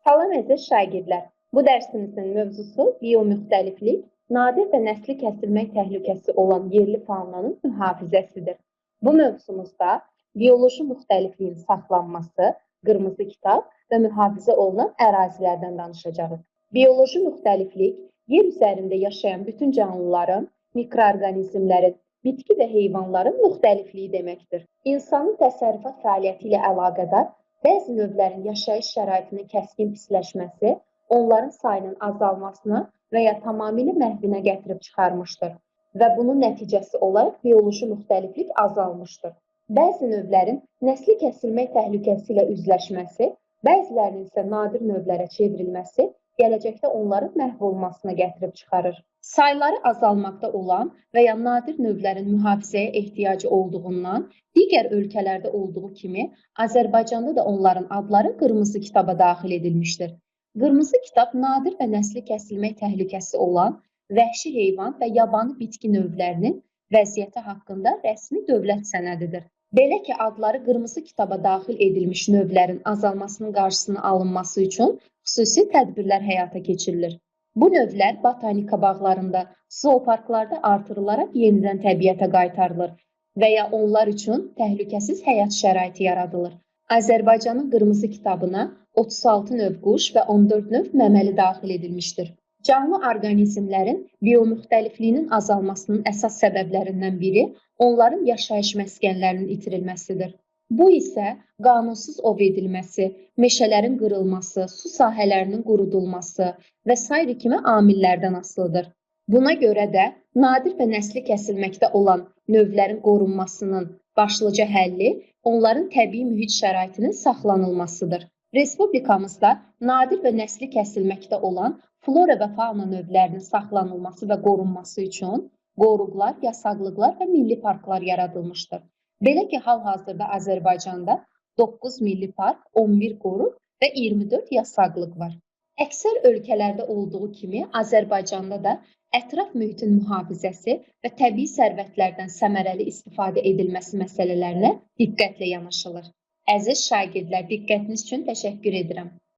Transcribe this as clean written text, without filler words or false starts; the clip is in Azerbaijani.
Salam əziz şagirdlər. Bu dərsimizin mövzusu biomüxtəliflik, nadir və nəsli kəsilmək təhlükəsi olan yerli faunanın mühafizəsidir. Bu mövzumuzda bioloji müxtəlifliyin saxlanması, qırmızı kitab və mühafizə olunan ərazilərdən danışacağıq. Bioloji müxtəliflik yer üzərində yaşayan bütün canlıların, mikroorqanizmlərin, bitki və heyvanların müxtəlifliyi deməkdir. İnsanın təsərrüfat fəaliyyəti ilə əlaqədar bəzi növlərin yaşayış şəraitinin kəskin pisləşməsi, onların sayının azalmasına və ya tamamilə məhvinə gətirib çıxarmışdır və bunun nəticəsi olaraq bioloji müxtəliflik azalmışdır. Bəzi növlərin nəsli kəsilmək təhlükəsi ilə üzləşməsi, bəzilərinin isə nadir növlərə çevrilməsi gələcəkdə onların məhv olmasına gətirib çıxarır. Sayları azalmaqda olan və ya nadir növlərin mühafizəyə ehtiyacı olduğundan digər ölkələrdə olduğu kimi Azərbaycanda da onların adları qırmızı kitaba daxil edilmişdir. Qırmızı kitab nadir və nəsli kəsilmək təhlükəsi olan vəhşi heyvan və yabani bitki növlərinin vəziyyəti haqqında rəsmi dövlət sənədidir. Belə ki, adları qırmızı kitaba daxil edilmiş növlərin azalmasının qarşısının alınması üçün xüsusi tədbirlər həyata keçirilir. Bu növlər botanika bağlarında, zooparklarda artırılaraq yenidən təbiətə qaytarılır və ya onlar üçün təhlükəsiz həyat şəraiti yaradılır. Azərbaycanın qırmızı kitabına 36 növ quş və 14 növ məməli daxil edilmişdir. Canlı orqanizmlərin biomüxtəlifliyinin azalmasının əsas səbəblərindən biri onların yaşayış məskənlərinin itirilməsidir. Bu isə qanunsuz ov edilməsi, meşələrin qırılması, su sahələrinin qurudulması və sair kimi amillərdən asılıdır. Buna görə də nadir və nəsli kəsilməkdə olan növlərin qorunmasının başlıca həlli onların təbii mühit şəraitinin saxlanılmasıdır. Respublikamızda nadir və nəsli kəsilməkdə olan flora və fauna növlərinin saxlanılması və qorunması üçün qoruqlar, yasaqlıqlar və milli parklar yaradılmışdır. Belə ki, hal-hazırda Azərbaycanda 9 milli park, 11 qoruq və 24 yasaqlıq var. Əksər ölkələrdə olduğu kimi Azərbaycanda da ətraf mühitin mühafizəsi və təbii sərvətlərdən səmərəli istifadə edilməsi məsələlərinə diqqətlə yanaşılır. Əziz şagirdlər, diqqətiniz üçün təşəkkür edirəm.